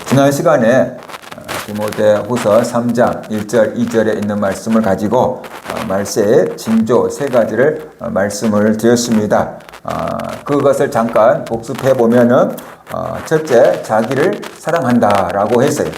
지난 시간에 디모데후서 3장 1절 2절에 있는 말씀을 가지고 말세의 징조 세 가지를 말씀을 드렸습니다. 그것을 잠깐 복습해 보면은 첫째, 자기를 사랑한다라고 했어요.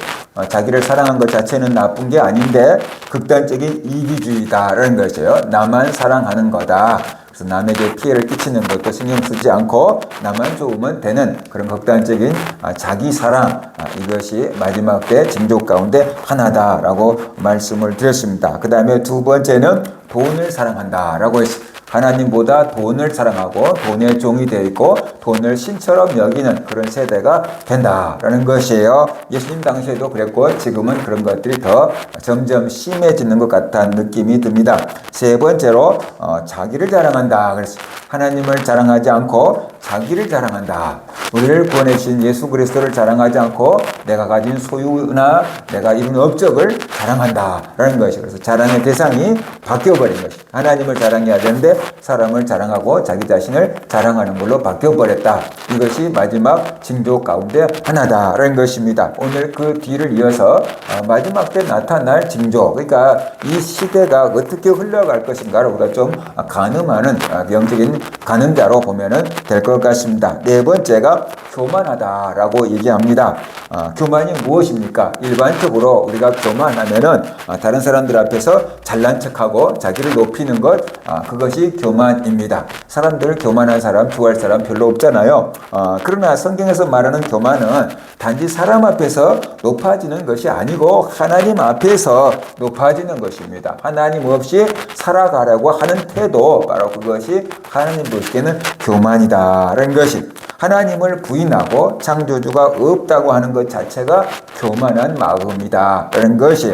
자기를 사랑한 것 자체는 나쁜 게 아닌데 극단적인 이기주의다라는 것이에요. 나만 사랑하는 거다. 그래서 남에게 피해를 끼치는 것도 신경 쓰지 않고 나만 좋으면 되는 그런 극단적인 자기 사랑, 이것이 마지막 때 징조 가운데 하나다라고 말씀을 드렸습니다. 그 다음에 두 번째는 돈을 사랑한다라고 했습니다. 하나님보다 돈을 사랑하고 돈의 종이 되어 있고 돈을 신처럼 여기는 그런 세대가 된다라는 것이에요. 예수님 당시에도 그랬고 지금은 그런 것들이 더 점점 심해지는 것 같다는 느낌이 듭니다. 세 번째로 자기를 자랑한다. 그래서 하나님을 자랑하지 않고 자기를 자랑한다. 우리를 구원해 주신 예수 그리스도를 자랑하지 않고 내가 가진 소유나 내가 이룬 업적을 자랑한다라는 것이, 그래서 자랑의 대상이 바뀌어버린 것이, 하나님을 자랑해야 되는데 사람을 자랑하고 자기 자신을 자랑하는 걸로 바뀌어버렸다. 이것이 마지막 징조 가운데 하나다라는 것입니다. 오늘 그 뒤를 이어서 마지막 때 나타날 징조, 그러니까 이 시대가 어떻게 흘러갈 것인가를 우리가 좀 가늠하는 영적인 가늠자로 보면 될 것 같습니다. 네 번째가 교만하다라고 얘기합니다. 교만이 무엇입니까? 일반적으로 우리가 교만하면은 다른 사람들 앞에서 잘난 척하고 자기를 높이는 것, 그것이 교만입니다. 사람들 교만한 사람, 좋아할 사람 별로 없잖아요. 그러나 성경에서 말하는 교만은 단지 사람 앞에서 높아지는 것이 아니고 하나님 앞에서 높아지는 것입니다. 하나님 없이 살아가려고 하는 태도, 바로 그것이 하나님 보시기에는 교만이다라는 것이, 하나님을 부인하고 창조주가 없다고 하는 것 자체가 교만한 마음이다 라는 것이,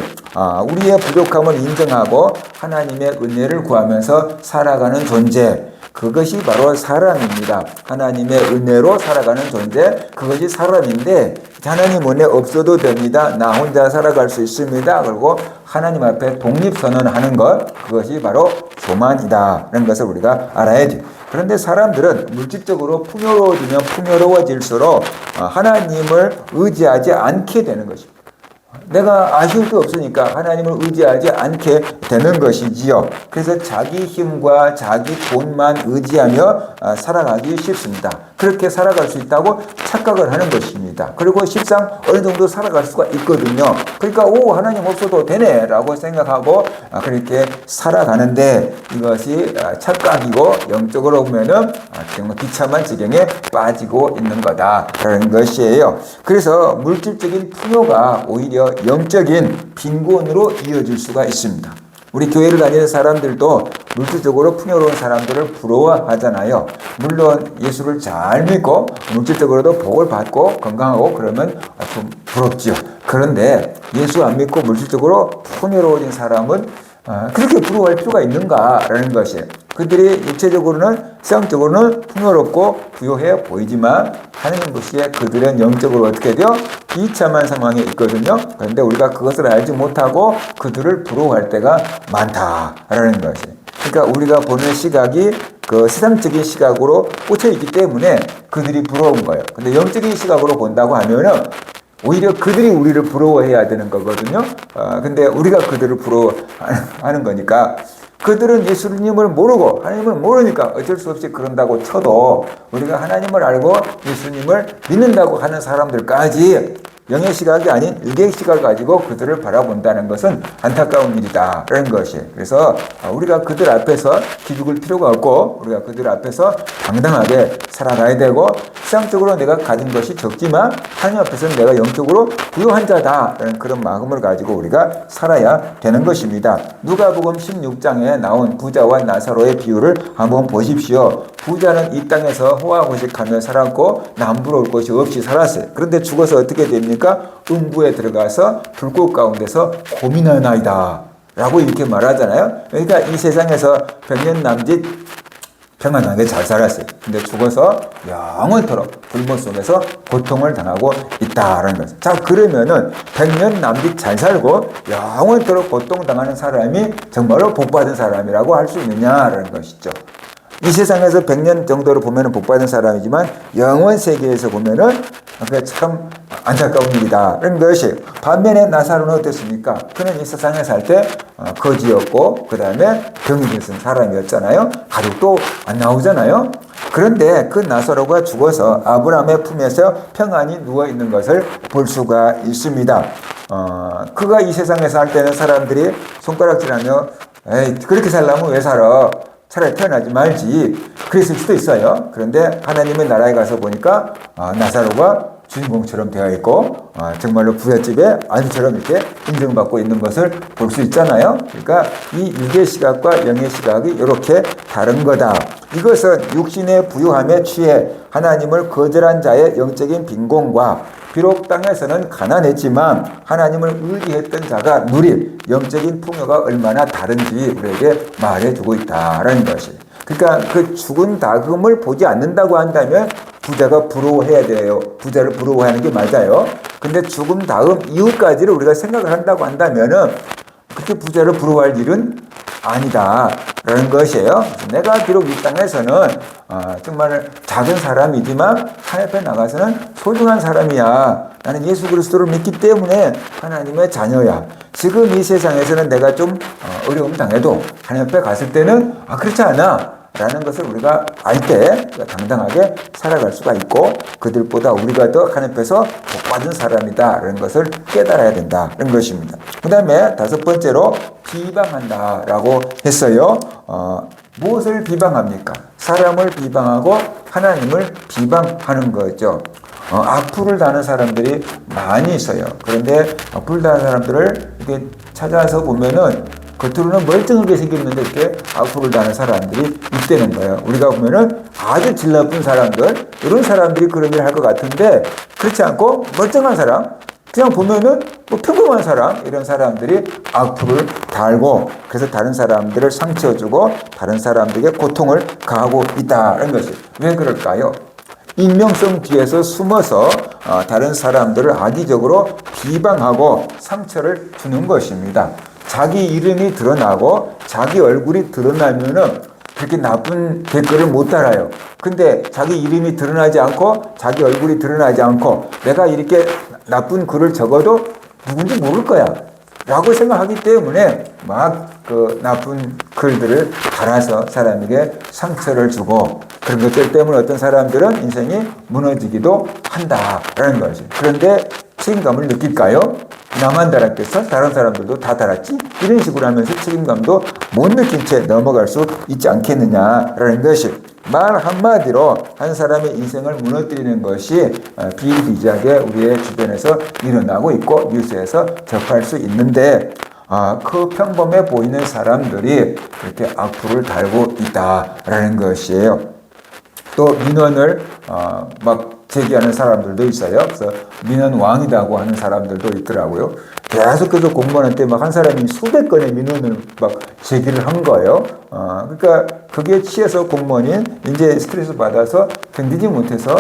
우리의 부족함을 인정하고 하나님의 은혜를 구하면서 살아가는 존재, 그것이 바로 사람입니다. 하나님의 은혜로 살아가는 존재, 그것이 사람인데 하나님 은혜 없어도 됩니다. 나 혼자 살아갈 수 있습니다. 그리고 하나님 앞에 독립선언하는 것, 그것이 바로 교만이다라는 것을 우리가 알아야 돼요. 그런데 사람들은 물질적으로 풍요로워지면 풍요로워질수록 하나님을 의지하지 않게 되는 것입니다. 내가 아쉬울 게 없으니까 하나님을 의지하지 않게 되는 것이지요. 그래서 자기 힘과 자기 돈만 의지하며 살아가기 쉽습니다. 그렇게 살아갈 수 있다고 착각을 하는 것입니다. 그리고 실상 어느 정도 살아갈 수가 있거든요. 그러니까 하나님 없어도 되네 라고 생각하고 그렇게 살아가는데 이것이 착각이고 영적으로 보면은 정말 비참한 지경에 빠지고 있는 거다라는 것이에요. 그래서 물질적인 풍요가 오히려 영적인 빈곤으로 이어질 수가 있습니다. 우리 교회를 다니는 사람들도 물질적으로 풍요로운 사람들을 부러워하잖아요. 물론 예수를 잘 믿고 물질적으로도 복을 받고 건강하고 그러면 좀 부럽지요. 그런데 예수 안 믿고 물질적으로 풍요로워진 사람은 그렇게 부러워할 필요가 있는가라는 것이에요. 그들이 육체적으로는 세상적으로는 풍요롭고 부유해 보이지만 하나님 보시기에 그들은 영적으로 어떻게 돼요? 비참한 상황에 있거든요. 그런데 우리가 그것을 알지 못하고 그들을 부러워할 때가 많다라는 것이에요. 그러니까 우리가 보는 시각이 그 세상적인 시각으로 꽂혀 있기 때문에 그들이 부러운 거예요. 근데 영적인 시각으로 본다고 하면은 오히려 그들이 우리를 부러워해야 되는 거거든요. 근데 우리가 그들을 부러워하는 거니까, 그들은 예수님을 모르고 하나님을 모르니까 어쩔 수 없이 그런다고 쳐도 우리가 하나님을 알고 예수님을 믿는다고 하는 사람들까지 영의 시각이 아닌 일개의 시각을 가지고 그들을 바라본다는 것은 안타까운 일이다라는 것이에요. 그래서 우리가 그들 앞에서 기죽을 필요가 없고 우리가 그들 앞에서 당당하게 살아가야 되고, 세상적으로 내가 가진 것이 적지만 하나님 앞에서는 내가 영적으로 부유한 자다라는 그런 마음을 가지고 우리가 살아야 되는 것입니다. 누가복음 16장에 나온 부자와 나사로의 비유를 한번 보십시오. 부자는 이 땅에서 호화호식하며 살았고 남부러울 것이 없이 살았어요. 그런데 죽어서 어떻게 됩니까? 음부에 들어가서 불꽃 가운데서 고민하나이다 라고 이렇게 말하잖아요. 그러니까 이 세상에서 백년 남짓 평안하게 잘 살았어요. 근데 죽어서 영원토록 불못 속에서 고통을 당하고 있다라는 거죠. 자, 그러면은 100년 남짓 잘 살고 영원토록 고통당하는 사람이 정말로 복받은 사람이라고 할 수 있느냐라는 것이죠. 이 세상에서 100년 정도로 보면은 복받은 사람이지만 영원 세계에서 보면은 참 안타까운 일이다. 이런 것이. 반면에 나사로는 어땠습니까? 그는 이 세상에 살 때 거지였고 그 다음에 병이 들은 사람이었잖아요. 가족도 안 나오잖아요. 그런데 그 나사로가 죽어서 아브라함의 품에서 평안히 누워있는 것을 볼 수가 있습니다. 그가 이 세상에 살 때는 사람들이 손가락질하며 에이 그렇게 살려면 왜 살아? 차라리 태어나지 말지. 그랬을 수도 있어요. 그런데 하나님의 나라에 가서 보니까 나사로가 주인공처럼 되어 있고 정말로 부잣집의 아들처럼 이렇게 인정받고 있는 것을 볼 수 있잖아요. 그러니까 이 육의 시각과 영의 시각이 이렇게 다른 거다. 이것은 육신의 부유함에 취해 하나님을 거절한 자의 영적인 빈곤과 비록 땅에서는 가난했지만 하나님을 의지했던 자가 누릴 영적인 풍요가 얼마나 다른지 우리에게 말해주고 있다라는 것이. 그러니까 그 죽은 다금을 보지 않는다고 한다면 부자가 부러워해야 돼요. 부자를 부러워하는 게 맞아요. 근데 죽음 다음 이후까지를 우리가 생각을 한다고 한다면은 그렇게 부자를 부러워할 일은 아니다라는 것이에요. 내가 비록 이 땅에서는 정말 작은 사람이지만 하나님 앞에 나가서는 소중한 사람이야. 나는 예수 그리스도를 믿기 때문에 하나님의 자녀야. 지금 이 세상에서는 내가 좀 어려움 당해도 하나님 앞에 갔을 때는 그렇지 않아. 라는 것을 우리가 알 때 당당하게 살아갈 수가 있고 그들보다 우리가 더 하나님 앞에서 복받은 사람이다 라는 것을 깨달아야 된다 라는 것입니다. 그 다음에 다섯 번째로 비방한다 라고 했어요. 무엇을 비방합니까? 사람을 비방하고 하나님을 비방하는 거죠. 악플을 다는 사람들이 많이 있어요. 그런데 악플 다는 사람들을 이렇게 찾아서 보면은 겉으로는 멀쩡하게 생겼는데 이렇게 악플을 다는 사람들이 있다는 거예요. 우리가 보면은 아주 질 나쁜 사람들, 이런 사람들이 그런 일을 할 것 같은데 그렇지 않고 멀쩡한 사람, 그냥 보면은 뭐 평범한 사람, 이런 사람들이 악플을 달고 그래서 다른 사람들을 상처주고 다른 사람들에게 고통을 가하고 있다는 것이. 왜 그럴까요? 익명성 뒤에서 숨어서 다른 사람들을 악의적으로 비방하고 상처를 주는 것입니다. 자기 이름이 드러나고 자기 얼굴이 드러나면은 그렇게 나쁜 댓글을 못 달아요. 근데 자기 이름이 드러나지 않고 자기 얼굴이 드러나지 않고 내가 이렇게 나쁜 글을 적어도 누군지 모를 거야 라고 생각하기 때문에 막 그 나쁜 글들을 달아서 사람에게 상처를 주고 그런 것들 때문에 어떤 사람들은 인생이 무너지기도 한다라는 거지. 그런데 책임감을 느낄까요? 나만 달았겠어? 다른 사람들도 다 달았지? 이런 식으로 하면서 책임감도 못 느낀 채 넘어갈 수 있지 않겠느냐라는 것이. 말 한마디로 한 사람의 인생을 무너뜨리는 것이 비일비재하게 우리의 주변에서 일어나고 있고 뉴스에서 접할 수 있는데 그 평범해 보이는 사람들이 이렇게 악플을 달고 있다라는 것이에요. 또 민원을 막 제기하는 사람들도 있어요. 그래서 민원 왕이라고 하는 사람들도 있더라고요. 계속해서 공무원한테 막 한 사람이 수백 건의 민원을 막 제기를 한 거예요. 그러니까 거기에 취해서 공무원이 이제 스트레스 받아서 견디지 못해서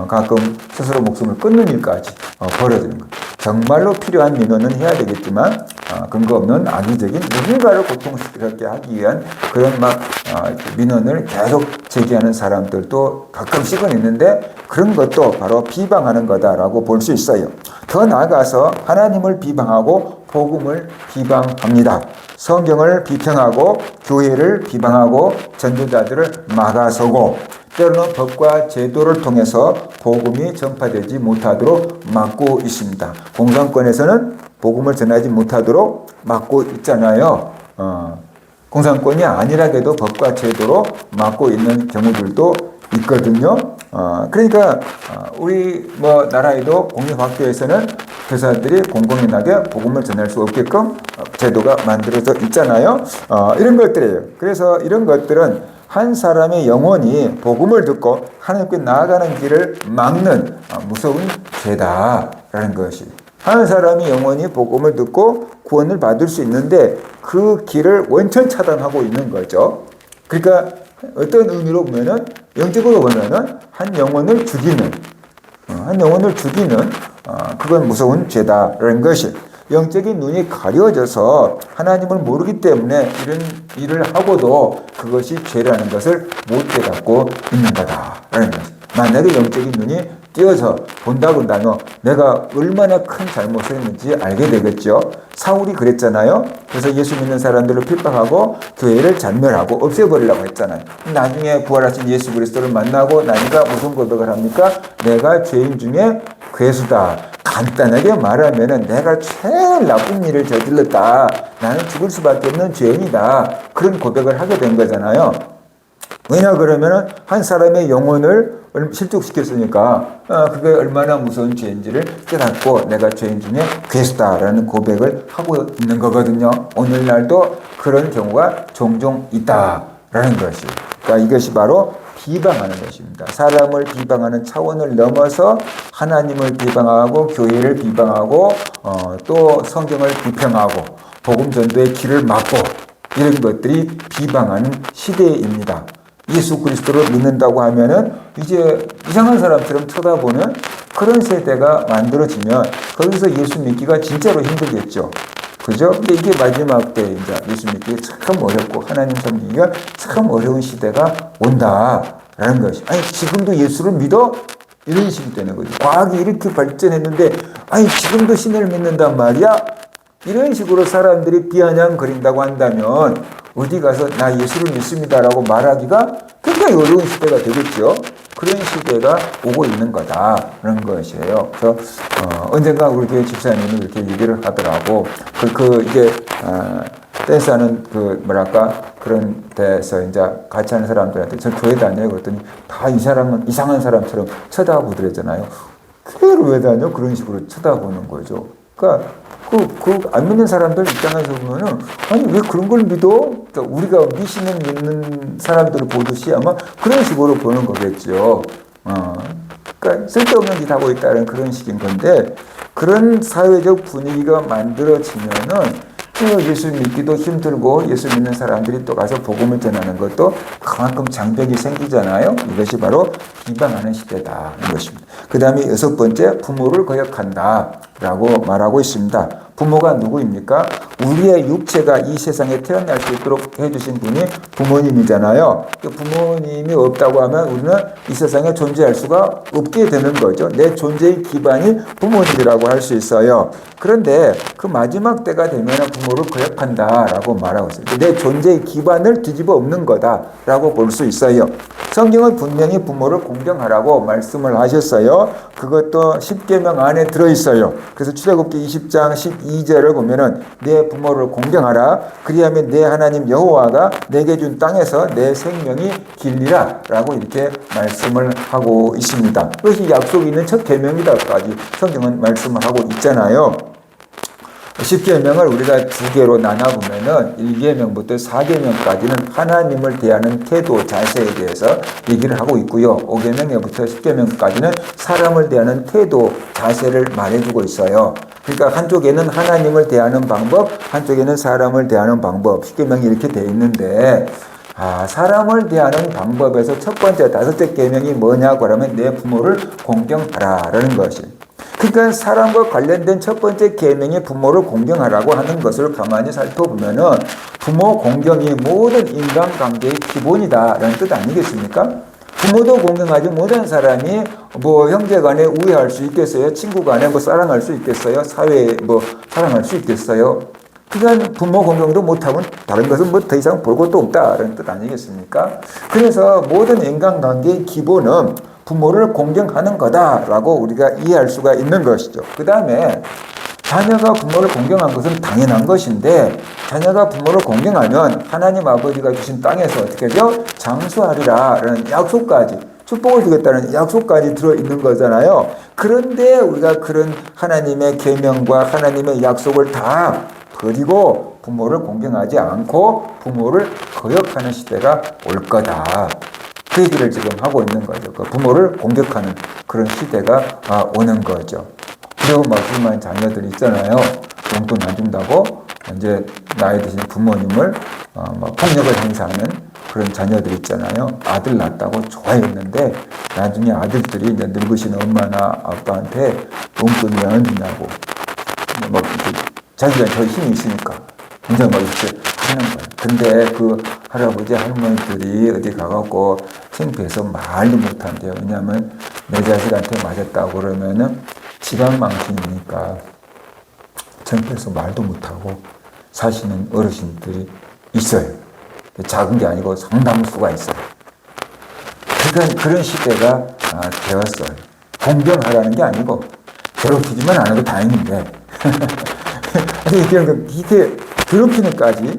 가끔 스스로 목숨을 끊는 일까지 벌어지는 거예요. 정말로 필요한 민원은 해야 되겠지만 근거 없는 악의적인 누군가를 고통스럽게 하기 위한 그런 막 민원을 계속 제기하는 사람들도 가끔씩은 있는데 그런 것도 바로 비방하는 거다라고 볼 수 있어요. 더 나아가서 하나님을 비방하고 복음을 비방합니다. 성경을 비평하고 교회를 비방하고 전도자들을 막아서고 때로는 법과 제도를 통해서 복음이 전파되지 못하도록 막고 있습니다. 공산권에서는 복음을 전하지 못하도록 막고 있잖아요. 공산권이 아니라도 법과 제도로 막고 있는 경우들도 있거든요. 그러니까 우리 나라에도 공립학교에서는 교사들이 공공연하게 복음을 전할 수 없게끔 제도가 만들어져 있잖아요. 이런 것들이에요. 그래서 이런 것들은 한 사람의 영혼이 복음을 듣고 하나님께 나아가는 길을 막는 무서운 죄다라는 것이. 한 사람이 영혼이 복음을 듣고 구원을 받을 수 있는데 그 길을 원천 차단하고 있는 거죠. 그러니까 어떤 의미로 보면은 영적으로 보면은 한 영혼을 죽이는 그건 무서운 죄다라는 것이. 영적인 눈이 가려져서 하나님을 모르기 때문에 이런 일을 하고도 그것이 죄라는 것을 못 깨닫고 있는 거다라는 것이. 만약에 영적인 눈이 뛰어서 본다고 한다면 내가 얼마나 큰 잘못을 했는지 알게 되겠죠. 사울이 그랬잖아요. 그래서 예수 믿는 사람들을 핍박하고 교회를 잔멸하고 없애버리려고 했잖아요. 나중에 부활하신 예수 그리스도를 만나고 나니까 무슨 고백을 합니까? 내가 죄인 중에 괴수다. 간단하게 말하면은 내가 제일 나쁜 일을 저질렀다. 나는 죽을 수밖에 없는 죄인이다. 그런 고백을 하게 된 거잖아요. 왜냐 그러면은 한 사람의 영혼을 실족시켰으니까 그게 얼마나 무서운 죄인지를 깨닫고 내가 죄인 중에 괴수다라는 고백을 하고 있는 거거든요. 오늘날도 그런 경우가 종종 있다라는 것이. 그러니까 이것이 바로 비방하는 것입니다. 사람을 비방하는 차원을 넘어서 하나님을 비방하고 교회를 비방하고 또 성경을 비평하고 복음 전도의 길을 막고 이런 것들이 비방하는 시대입니다. 예수 그리스도를 믿는다고 하면은 이제 이상한 사람처럼 쳐다보는 그런 세대가 만들어지면 거기서 예수 믿기가 진짜로 힘들겠죠. 그죠? 근데 이게 마지막 때 이제 예수 믿기가 참 어렵고 하나님 섬기기가 참 어려운 시대가 온다라는 것이. 아니 지금도 예수를 믿어? 이런 식이 되는 거죠. 과학이 이렇게 발전했는데 아니 지금도 신을 믿는단 말이야? 이런 식으로 사람들이 비아냥거린다고 한다면 어디 가서 나 예수를 믿습니다라고 말하기가 굉장히 어려운 시대가 되겠죠. 그런 시대가 오고 있는 거다라는 것이에요. 그래서 언젠가 우리 교회 집사님이 이렇게 얘기를 하더라고. 이게 댄스하는 그런 데서 이제 같이 하는 사람들한테 저 교회 다녀요. 그랬더니 다 이 사람은 이상한 사람처럼 쳐다보더랬잖아요. 교회를 왜 다녀? 그런 식으로 쳐다보는 거죠. 그러니까 안 믿는 사람들 입장에서 보면은, 아니, 왜 그런 걸 믿어? 그러니까 우리가 미신을 믿는 사람들을 보듯이 아마 그런 식으로 보는 거겠죠. 그러니까 쓸데없는 짓 하고 있다는 그런 식인 건데, 그런 사회적 분위기가 만들어지면은 예수 믿기도 힘들고 예수 믿는 사람들이 또 가서 복음을 전하는 것도 그만큼 장벽이 생기잖아요. 이것이 바로 비방하는 시대다. 것입니다. 그 다음에 6번째, 부모를 거역한다라고 말하고 있습니다. 부모가 누구입니까? 우리의 육체가 이 세상에 태어날 수 있도록 해주신 분이 부모님이잖아요. 부모님이 없다고 하면 우리는 이 세상에 존재할 수가 없게 되는 거죠. 내 존재의 기반이 부모님이라고 할 수 있어요. 그런데 그 마지막 때가 되면 부모를 거역한다라고 말하고 있어요. 내 존재의 기반을 뒤집어 엎는 거다라고 볼 수 있어요. 성경은 분명히 부모를 공경하라고 말씀을 하셨어요. 그것도 10계명 안에 들어있어요. 그래서 출애굽기 20장 12절을 보면은 내 부모를 공경하라. 그리하면 내 하나님 여호와가 내게 준 땅에서 내 생명이 길리라 라고 이렇게 말씀을 하고 있습니다. 그것이 약속이 있는 첫 계명이다까지 성경은 말씀을 하고 있잖아요. 10계명을 우리가 두 개로 나눠보면은 1계명부터 4계명까지는 하나님을 대하는 태도, 자세에 대해서 얘기를 하고 있고요. 5계명부터 10계명까지는 사람을 대하는 태도, 자세를 말해주고 있어요. 그러니까 한쪽에는 하나님을 대하는 방법, 한쪽에는 사람을 대하는 방법, 10계명이 이렇게 되어 있는데 사람을 대하는 방법에서 첫 번째, 5째 계명이 뭐냐고 하면 내 부모를 공경하라라는 것이. 그러니까 사람과 관련된 첫 번째 계명이 부모를 공경하라고 하는 것을 가만히 살펴보면은 부모 공경이 모든 인간관계의 기본이다라는 뜻 아니겠습니까? 부모도 공경하지 못한 사람이 형제간에 우애할 수 있겠어요? 친구간에 사랑할 수 있겠어요? 사회에 사랑할 수 있겠어요? 그러니까 부모 공경도 못하면 다른 것은 더 이상 볼 것도 없다라는 뜻 아니겠습니까? 그래서 모든 인간관계의 기본은 부모를 공경하는 거다라고 우리가 이해할 수가 있는 것이죠. 그 다음에 자녀가 부모를 공경한 것은 당연한 것인데 자녀가 부모를 공경하면 하나님 아버지가 주신 땅에서 어떻게 하죠? 장수하리라라는 약속까지, 축복을 주겠다는 약속까지 들어있는 거잖아요. 그런데 우리가 그런 하나님의 계명과 하나님의 약속을 다 버리고 부모를 공경하지 않고 부모를 거역하는 시대가 올 거다. 그 얘기를 지금 하고 있는 거죠. 부모를 공격하는 그런 시대가 오는 거죠. 그리고 불만 자녀들이 있잖아요. 용돈 안 준다고 이제 나이 드신 부모님을 폭력을 행사하는 그런 자녀들 있잖아요. 아들 낳았다고 좋아했는데 나중에 아들들이 이제 늙으신 엄마나 아빠한테 용돈이 안 준다고 자기가 더 힘이 있으니까 이제 이렇게 하는 거예요. 근데 그 할아버지 할머니들이 어디 가갖고 창피해서 말도 못한대요. 왜냐하면 내 자식한테 맞았다고 그러면은 지방망신이니까 창피해서 말도 못하고 사시는 어르신들이 있어요. 작은 게 아니고 상당수가 있어요. 그러니까 그런 시대가 되었어요. 공경하라는 게 아니고 괴롭히지만 안 해도 다행인데 이게 괴롭히는까지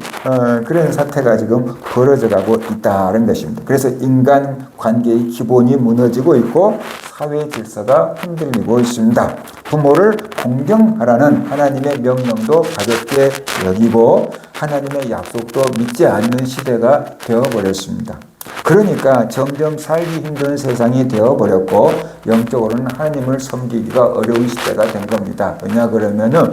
그런 사태가 지금 벌어져가고 있다는 것입니다. 그래서 인간 관계의 기본이 무너지고 있고 사회 질서가 흔들리고 있습니다. 부모를 공경하라는 하나님의 명령도 가볍게 여기고 하나님의 약속도 믿지 않는 시대가 되어버렸습니다. 그러니까 점점 살기 힘든 세상이 되어버렸고 영적으로는 하나님을 섬기기가 어려운 시대가 된 겁니다. 왜냐 그러면은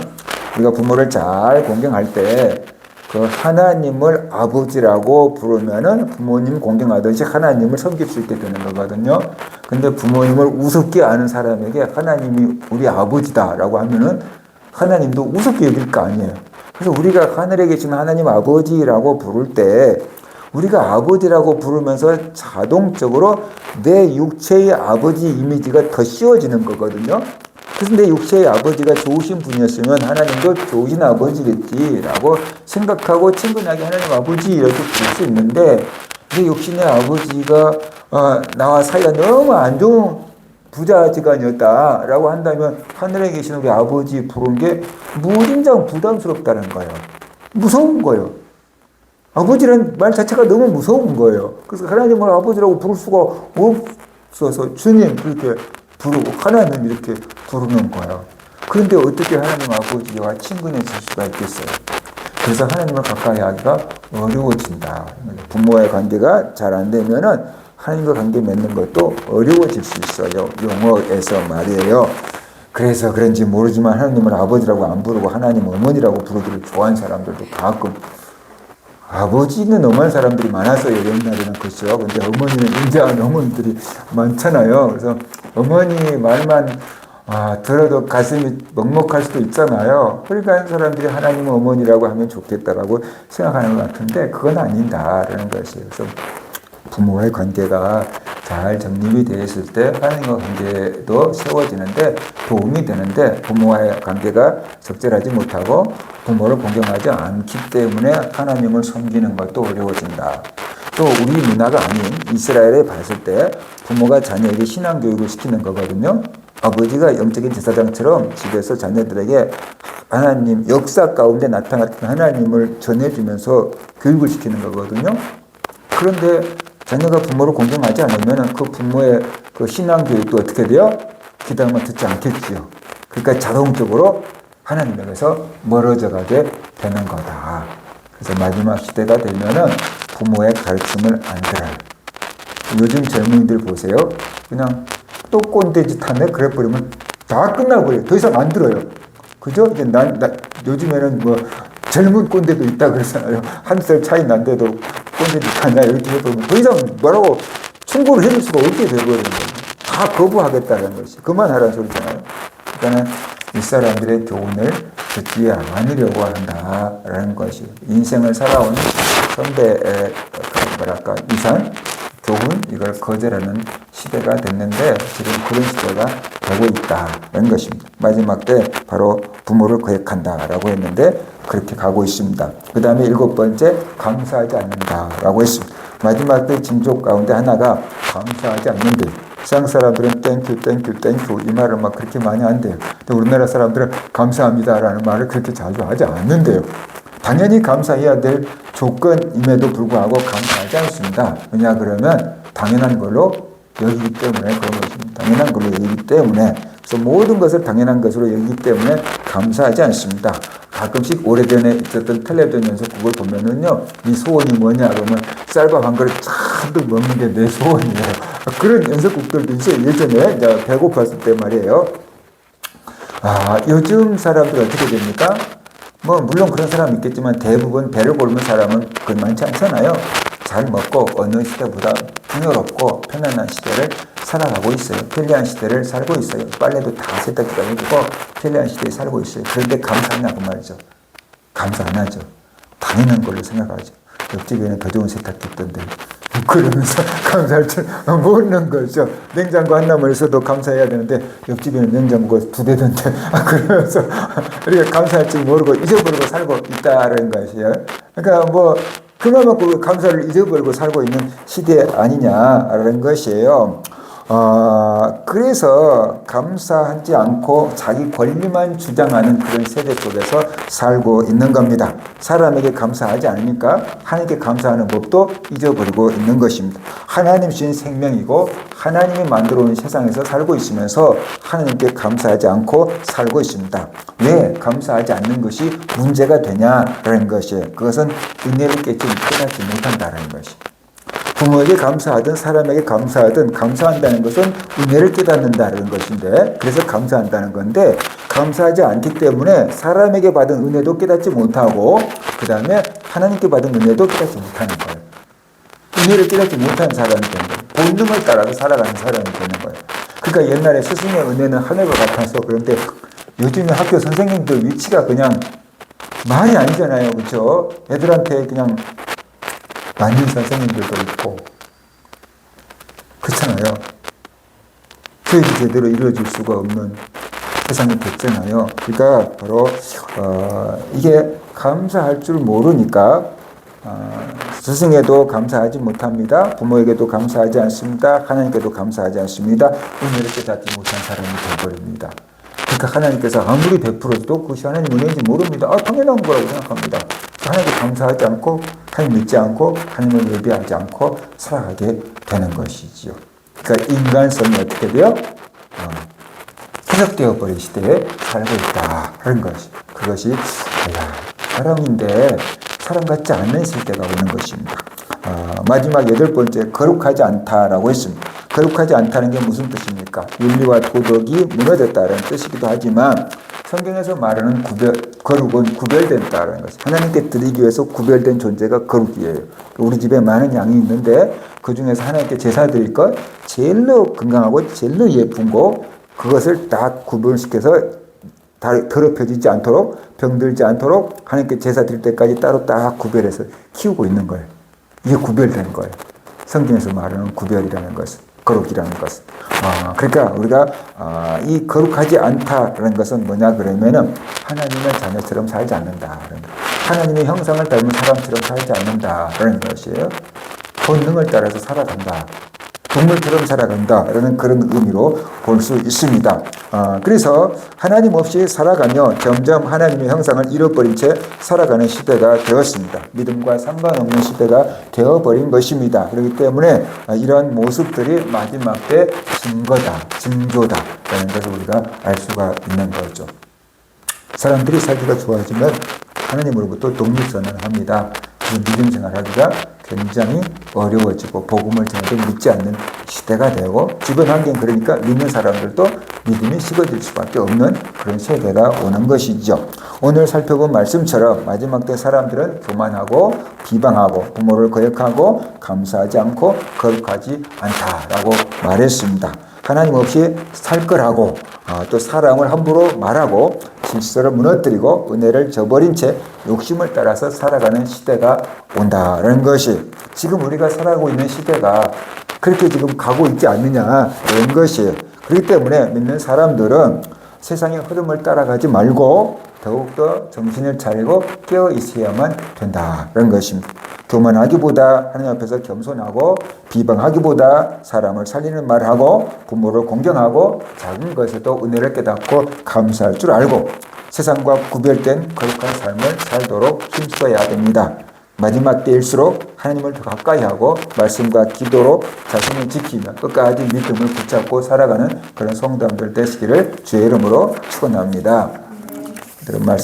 우리가 부모를 잘 공경할 때 그 하나님을 아버지라고 부르면은 부모님 공경하듯이 하나님을 섬길 수 있게 되는 거거든요. 근데 부모님을 우습게 아는 사람에게 하나님이 우리 아버지다라고 하면은 하나님도 우습게 여길 거 아니에요. 그래서 우리가 하늘에 계신 하나님 아버지라고 부를 때 우리가 아버지라고 부르면서 자동적으로 내 육체의 아버지 이미지가 더 씌워지는 거거든요. 그래서 내 육체의 아버지가 좋으신 분이었으면 하나님도 좋으신 아버지겠지라고 생각하고 친근하게 하나님 아버지 이렇게 부를 수 있는데 내 육신의 아버지가 나와 사이가 너무 안 좋은 부자지간이었다라고 한다면 하늘에 계신 우리 아버지 부른 게 무진장 부담스럽다는 거예요. 무서운 거예요. 아버지라는 말 자체가 너무 무서운 거예요. 그래서 하나님을 아버지라고 부를 수가 없어서 주님 그렇게 부르고 하나님 이렇게 부르는 거예요. 그런데 어떻게 하나님 아버지와 친근해질 수가 있겠어요? 그래서 하나님을 가까이 하기가 어려워진다. 부모의 관계가 잘 안 되면은 하나님과 관계 맺는 것도 어려워질 수 있어요. 용어에서 말이에요. 그래서 그런지 모르지만 하나님을 아버지라고 안 부르고 하나님 어머니라고 부르기를 좋아하는 사람들도 가끔 아버지는 엄한 사람들이 많았어요. 옛날에는 그렇죠. 근데 어머니는 인자한 어머니들이 많잖아요. 그래서 어머니 말만 들어도 가슴이 먹먹할 수도 있잖아요. 그러니까 사람들이 하나님 어머니라고 하면 좋겠다라고 생각하는 것 같은데 그건 아닌다라는 것이에요. 그래서 부모의 관계가 잘 정립이 되어 있을 때 하나님과 관계도 세워지는데 도움이 되는데 부모와의 관계가 적절하지 못하고 부모를 공경하지 않기 때문에 하나님을 섬기는 것도 어려워진다. 또 우리 문화가 아닌 이스라엘에 봤을 때 부모가 자녀에게 신앙교육을 시키는 거거든요. 아버지가 영적인 제사장처럼 집에서 자녀들에게 하나님 역사 가운데 나타났던 하나님을 전해주면서 교육을 시키는 거거든요. 그런데 자녀가 부모를 공경하지 않으면 그 부모의 그 신앙 교육도 어떻게 돼요? 기도하면 듣지 않겠지요. 그러니까 자동적으로 하나님에게서 멀어져 가게 되는 거다. 그래서 마지막 시대가 되면은 부모의 가르침을 안 들어요. 요즘 젊은이들 보세요. 그냥 또 꼰대짓 하네? 그래 버리면 다 끝나버려요. 더 이상 안 들어요. 그죠? 이제 요즘에는 뭐 젊은 꼰대도 있다 그러잖아요. 한 살 차이 난데도 꼰대짓 하냐 이렇게 해보면 더 이상 뭐라고 충고를 해줄 수가 없게 되어버리는 거예요. 다 거부하겠다는 것이 그만하라는 소리잖아요. 그러니까 이 사람들의 교훈을 듣지 않으려고 한다라는 것이 인생을 살아온 선배의 위산, 교훈 이걸 거절하는 시대가 됐는데 지금 그런 시대가 되고 있다는 것입니다. 마지막 때 바로 부모를 거역한다라고 했는데 그렇게 가고 있습니다. 그 다음에 7번째 감사하지 않는다라고 했습니다. 마지막 때 징조 가운데 하나가 감사하지 않는데 세상 사람들은 땡큐 이 말을 막 그렇게 많이 한대요. 근데 우리나라 사람들은 감사합니다라는 말을 그렇게 자주 하지 않는데요. 당연히 감사해야 될 조건임에도 불구하고 감사하지 않습니다. 왜냐 그러면 당연한 걸로 여기기 때문에 그런 것입니다. 당연한 걸로 여기기 때문에 그래서 모든 것을 당연한 것으로 여기기 때문에 감사하지 않습니다. 가끔씩 오래전에 있었던 텔레비전 연속극을 보면은요, 네 소원이 뭐냐 그러면 쌀밥 한 그릇 잔뜩 먹는 게 내 소원이에요. 그런 연속극들도 있어요. 예전에 이제 배고팠을 때 말이에요. 요즘 사람들 어떻게 됩니까? 뭐 물론 그런 사람이 있겠지만 대부분 배를 고르는 사람은 그 많지 않잖아요. 잘 먹고 어느 시대보다 풍요롭고 편안한 시대를 살아가고 있어요. 편리한 시대를 살고 있어요. 빨래도 다 세탁기가 해주고 편리한 시대에 살고 있어요. 그런데 감사하냐고 말이죠. 감사 안 하죠. 다 있는 걸로 생각하죠. 옆집에는 더 좋은 세탁기 있던데. 그러면서 감사할 줄 모르는 거죠. 냉장고 하나만 있어도 감사해야 되는데 옆집에는 냉장고가 2대던데 그러면서 우리가 감사할 줄 모르고 잊어버리고 살고 있다는 것이에요. 그러니까 뭐 그만큼 감사를 잊어버리고 살고 있는 시대 아니냐라는 것이에요. 그래서 감사하지 않고 자기 권리만 주장하는 그런 세대 속에서 살고 있는 겁니다. 사람에게 감사하지 않으니까 하나님께 감사하는 법도 잊어버리고 있는 것입니다. 하나님 주신 생명이고 하나님이 만들어 놓은 세상에서 살고 있으면서 하나님께 감사하지 않고 살고 있습니다. 왜 감사하지 않는 것이 문제가 되냐라는 것이에요. 그것은 은혜를 깨닫지 못한다는 것입니다. 부모에게 감사하든 사람에게 감사하든 감사한다는 것은 은혜를 깨닫는다는 것인데 그래서 감사한다는 건데 감사하지 않기 때문에 사람에게 받은 은혜도 깨닫지 못하고 그 다음에 하나님께 받은 은혜도 깨닫지 못하는 거예요. 은혜를 깨닫지 못하는 사람이 되는 거예요. 본능을 따라서 살아가는 사람이 되는 거예요. 그러니까 옛날에 스승의 은혜는 하늘과 같아서 그런데 요즘에 학교 선생님들 위치가 그냥 말이 아니잖아요. 그렇죠? 애들한테 그냥 맞는 선생님들도 있고 그렇잖아요. 교육이 제대로 이루어질 수가 없는 세상이 됐잖아요. 그러니까 바로 이게 감사할 줄 모르니까 스승에도 감사하지 못합니다. 부모에게도 감사하지 않습니다. 하나님께도 감사하지 않습니다. 은혜를 깨닫지 못한 사람이 되어버립니다. 그러니까 하나님께서 아무리 베풀어도 그것이 하나님 은혜인지 모릅니다. 당연한 거라고 생각합니다. 하나님께 감사하지 않고 하나님 믿지 않고 하나님을 예배하지 않고 살아가게 되는 것이지요. 그러니까 인간성이 어떻게 돼요? 해석되어 버린 시대에 살고 있다는 것이 그것이 사람인데 사람 같지 않는 시대가 오는 것입니다. 마지막 8번째 거룩하지 않다라고 했습니다. 거룩하지 않다는 게 무슨 뜻입니까? 윤리와 도덕이 무너졌다는 뜻이기도 하지만 성경에서 말하는 거룩은 구별된다는 것입니다. 하나님께 드리기 위해서 구별된 존재가 거룩이에요. 우리 집에 많은 양이 있는데 그 중에서 하나님께 제사 드릴 것 제일로 건강하고 제일로 예쁜 거 그것을 다 구별시켜서 더럽혀지지 않도록 병들지 않도록 하나님께 제사 드릴 때까지 따로 딱 구별해서 키우고 있는 거예요. 이게 구별된 거예요. 성경에서 말하는 구별이라는 것은 거룩이라는 것은. 그러니까 우리가 이 거룩하지 않다라는 것은 뭐냐 그러면은 하나님의 자녀처럼 살지 않는다. 하나님의 형상을 닮은 사람처럼 살지 않는다라는 것이에요. 본능을 따라서 살아간다. 동물처럼 살아간다라는 그런 의미로 볼 수 있습니다. 그래서 하나님 없이 살아가며 점점 하나님의 형상을 잃어버린 채 살아가는 시대가 되었습니다. 믿음과 상관없는 시대가 되어버린 것입니다. 그렇기 때문에 이러한 모습들이 마지막 때 증거다, 징조다라는 것을 우리가 알 수가 있는 거죠. 사람들이 살기가 좋아지면 하나님으로부터 독립선언합니다. 믿음 생활하기가 굉장히 어려워지고 복음을 전해도 믿지 않는 시대가 되고 주변 환경 그러니까 믿는 사람들도 믿음이 식어질 수밖에 없는 그런 세대가 오는 것이죠. 오늘 살펴본 말씀처럼 마지막 때 사람들은 교만하고 비방하고 부모를 거역하고 감사하지 않고 거룩하지 않다라고 말했습니다. 하나님 없이 살 거라고 또 사랑을 함부로 말하고 질서를 무너뜨리고 은혜를 저버린 채 욕심을 따라서 살아가는 시대가 온다는 것이 지금 우리가 살아가고 있는 시대가 그렇게 지금 가고 있지 않느냐 이런 것이에요. 그렇기 때문에 믿는 사람들은 세상의 흐름을 따라가지 말고 더욱더 정신을 차리고 깨어 있어야만 된다는 것입니다. 교만하기보다 하나님 앞에서 겸손하고 비방하기보다 사람을 살리는 말을 하고 부모를 공경하고 작은 것에도 은혜를 깨닫고 감사할 줄 알고 세상과 구별된 거룩한 삶을 살도록 힘써야 됩니다. 마지막 때일수록 하나님을 더 가까이 하고 말씀과 기도로 자신을 지키며 끝까지 믿음을 붙잡고 살아가는 그런 성도들 되시기를 주의 이름으로 축원합니다. 말씀